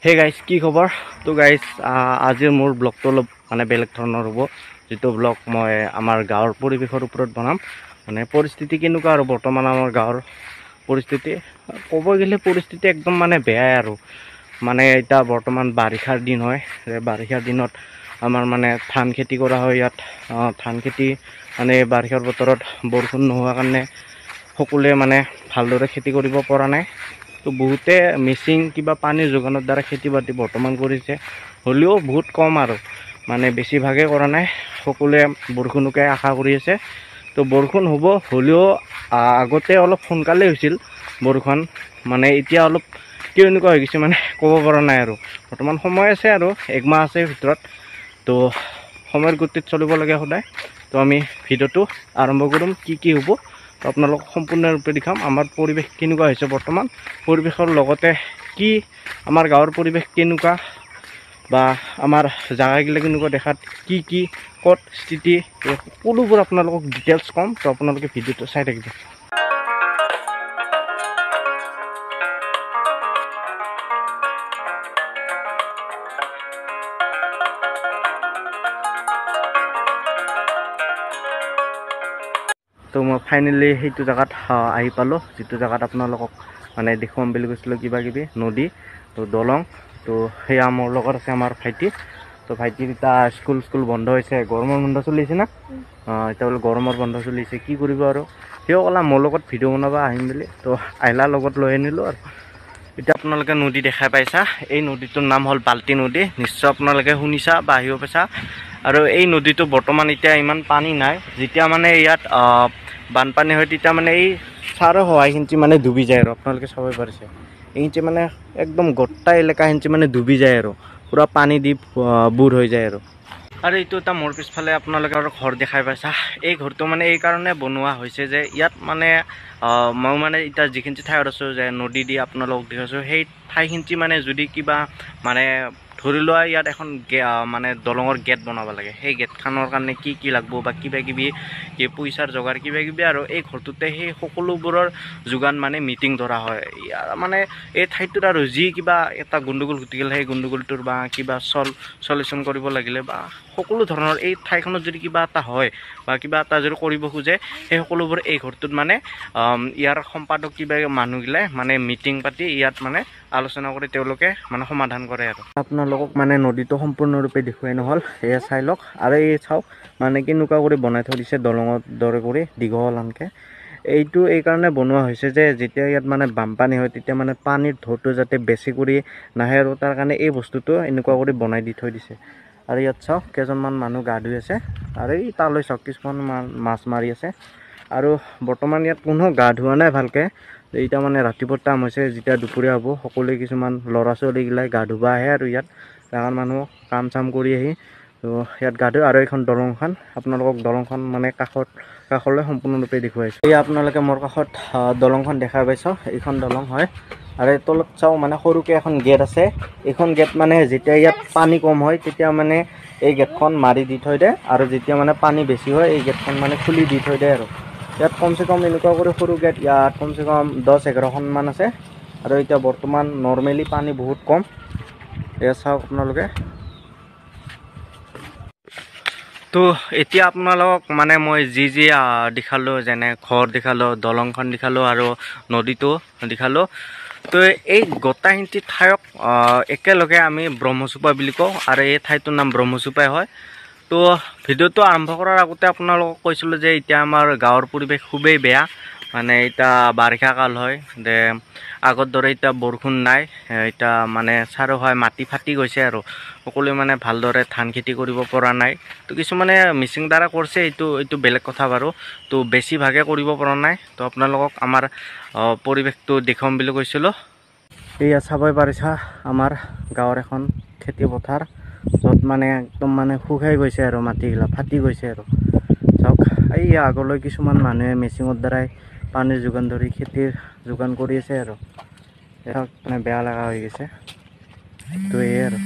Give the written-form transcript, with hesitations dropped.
hey guys কি খবৰ তো গাইজ আজিৰ মোৰ ব্লগটো অলপ মানে বেলেগ ধৰণৰ হ'ব যেটো ব্লগ মই আমাৰ গাঁৱৰ পৰিৱেশৰ ওপৰত বনাম মানে পৰিস্থিতি কেনেকুৱা আৰু বৰ্তমান আমাৰ গাঁৱৰ পৰিস্থিতি ক'ব গ'লে পৰিস্থিতি একদম মানে বেয়াই আৰু মানে এটা বৰ্তমান বাৰিষাৰ দিন হয় বাৰিষাৰ দিনত আমাৰ মানে ধান খেতি কৰা হয় ইয়াত ধান খেতি মানে বাৰিষাৰ বতৰত বৰষুণ নোহোৱা কাৰণে সকলোৱে মানে ভালদৰে খেতি কৰিব পৰা নাই তো বহুতে মিচিং কিবা পানীৰ যোগানৰ দ্বাৰা খেতি বাতি বৰ্তমান কৰিছে হ'লেও বহুত কম আৰু মানে বেছিভাগে কৰা নাই সকলোৱে বৰষুণকে আশা কৰি আছে তো বৰষুণ হ'ব হ'লেও আগতে অলপ সোনকালে হৈছিল বৰষুণ মানে এতিয়া অলপ কিয় এনেকুৱা হৈ গৈছে মানে ক'ব পৰা নাই আৰু বৰ্তমান সময় আছে আৰু একমাহ আছে ভিতৰত তো সময়ৰ গতিত চলিব লাগে সদায় তো আমি ভিডিঅ'টো আৰম্ভ কৰিম কি হ'ব তো আপোনালোক সম্পূৰ্ণৰূপে দেখাম আমাৰ পৰিৱেশ কেনেকুৱা হৈছে বৰ্তমান পৰিৱেশৰ লগতে কি আমাৰ গাঁৱৰ পৰিৱেশ কেনেকুৱা বা আমাৰ জাগাগিলা কেনেকুৱা দেখাত কি ক'ত স্থিতি সকলোবোৰ আপোনালোকক ডিটেইলছ ক'ম তো আপোনালোকে ভিডিঅ'টো চাই থাকিব তো মই ফাইনেলি সেইটো জেগাত আহি পালোঁ যিটো জেগাত আপোনালোকক মানে দেখুৱাম বুলি কৈছিলোঁ কিবা কিবি নদী তো দলং তো সেয়া মোৰ লগত আছে আমাৰ ভাইটি তো ভাইটিৰ এতিয়া স্কুল বন্ধ হৈছে গৰমৰ বন্ধ চলিছে না এতিয়া বোলে গৰমৰ বন্ধ চলিছে কি কৰিব আৰু সেও ক'লা মোৰ লগত ভিডিঅ' বনাব আহিম বুলি তো আহিলা লগত লৈ আনিলোঁ আৰু এতিয়া আপোনালোকে নদী দেখাই পাইছা এই নদীটোৰ নাম হ'ল বাল্টি নদী নিশ্চয় আপোনালোকে শুনিছা বা আহিব পাইছা আৰু এই নদীটো বৰ্তমান এতিয়া ইমান পানী নাই যেতিয়া মানে ইয়াত বানপানী হয় তেতিয়া মানে এই চাৰৰ সহায়খিনি মানে ডুবি যায় আৰু আপোনালোকে চাব পাৰিছে এইখিনি মানে একদম গোটেই এলেকাখিনি মানে ডুবি যায় আৰু পুৰা পানী দি বুৰ হৈ যায় আৰু এইটো এটা মোৰ পিছফালে আপোনালোকে আৰু ঘৰ দেখাই পাইছা এই ঘৰটো মানে এই কাৰণে বনোৱা হৈছে যে ইয়াত মানে মই মানে এতিয়া যিখিনি ঠাইত আছোঁ যে নদী দি আপোনালোকক দেখাইছোঁ সেই ঠাইখিনি মানে যদি কিবা মানে ধৰি লোৱা ইয়াত এখন মানে দলঙৰ গেট বনাব লাগে সেই গেটখনৰ কাৰণে কি লাগিব বা কিবা কিবি পইচাৰ যোগাৰ কিবা কিবি আৰু এই ঘৰটোতে সেই সকলোবোৰৰ যোগান মানে মিটিং ধৰা হয় মানে এই ঠাইটোত আৰু যি কিবা এটা গণ্ডগোল ঘটি গ'ল সেই গণ্ডগোলটোৰ বা কিবা চলিউশ্যন কৰিব লাগিলে বা সকলো ধৰণৰ এই ঠাইখনত যদি কিবা এটা হয় বা কিবা এটা যদি কৰিব খোজে সেই সকলোবোৰ এই ঘৰটোত মানে ইয়াৰ সম্পাদক কিবা মানুহগিলাই মানে মিটিং পাতি ইয়াত মানে আলোচনা কৰি তেওঁলোকে মানে সমাধান কৰে আৰু আপোনালোকক মানে নদীটো সম্পূৰ্ণৰূপে দেখুৱাই নহ'ল এয়া চাই লওক আৰু এই চাওক মানে কেনেকুৱা কৰি বনাই থৈ দিছে দলঙৰ দৰে কৰি দীঘল আনকে এইটো এই কাৰণে বনোৱা হৈছে যে যেতিয়া ইয়াত মানে বানপানী হয় তেতিয়া মানে পানীৰ ঢৌটো যাতে বেছি কৰি নাহে আৰু তাৰ কাৰণে এই বস্তুটো এনেকুৱা কৰি বনাই দি থৈ দিছে আৰু ইয়াত চাওক কেইজনমান মানুহ গা ধুই আছে আৰু এই তালৈ চাওক কিছুমান মাছ মাৰি আছে আৰু বৰ্তমান ইয়াত কোনো গা ধোৱা নাই ভালকৈ এতিয়া মানে ৰাতিপুৱা টাইম হৈছে যেতিয়া দুপৰীয়া হ'ব সকলোৱে কিছুমান ল'ৰা ছোৱালীগিলাই গা ধুব আহে আৰু ইয়াত ডাঙৰ মানুহ কাম চাম কৰি আহি তো ইয়াত গা ধুই আৰু এইখন দলংখন আপোনালোকক দলংখন মানে কাষলৈ সম্পূৰ্ণৰূপে দেখুৱাইছোঁ এই আপোনালোকে মোৰ কাষত দলংখন দেখা পাইছ এইখন দলং হয় আৰু এই তলত চাওঁ মানে সৰুকৈ এখন গেট আছে এইখন গেট মানে যেতিয়া ইয়াত পানী কম হয় তেতিয়া মানে এই গেটখন মাৰি দি থৈ দিয়ে আৰু যেতিয়া মানে পানী বেছি হয় এই গেটখন মানে খুলি দি থৈ দিয়ে আৰু ইয়াত কমচে কম এনেকুৱা কৰি সৰু গেট ইয়াত কমচে কম 10-11খনমান আছে আৰু এতিয়া বৰ্তমান নৰ্মেলি পানী বহুত কম এয়া চাওক আপোনালোকে তো এতিয়া আপোনালোকক মানে মই যি দেখালোঁ যেনে ঘৰ দেখালোঁ দলংখন দেখালোঁ আৰু নদীটো দেখালোঁ তো এই গোটেইখিনি ঠাইক একেলগে আমি ব্ৰহ্মচোপা বুলি কওঁ আৰু এই ঠাইটোৰ নাম ব্ৰহ্মচোপাই হয় তো ভিডিঅ'টো আৰম্ভ কৰাৰ আগতে আপোনালোকক কৈছিলোঁ যে এতিয়া আমাৰ গাঁৱৰ পৰিৱেশ খুবেই বেয়া মানে এতিয়া বাৰিষা কাল হয় যে আগৰ দৰে এতিয়া বৰষুণ নাই এতিয়া মানে চাৰো হয় মাটি ফাটি গৈছে আৰু সকলোৱে মানে ভালদৰে ধান খেতি কৰিব পৰা নাই তো কিছুমানে মিচিং দ্বাৰা কৰিছে এইটো বেলেগ কথা বাৰু তো বেছিভাগে কৰিব পৰা নাই তো আপোনালোকক আমাৰ পৰিৱেশটো দেখুৱাম বুলি কৈছিলোঁ এয়া চাবই পাৰিছা আমাৰ গাঁৱৰ এখন খেতি পথাৰ য'ত মানে একদম মানে শুকাই গৈছে আৰু মাটিগিলা ফাটি গৈছে আৰু চাওক এই আগলৈ কিছুমান মানুহে মেচিনৰ দ্বাৰাই পানীৰ যোগান ধৰি খেতিৰ যোগান কৰি আছে আৰু মানে বেয়া লগা হৈ গৈছে তো এই আৰু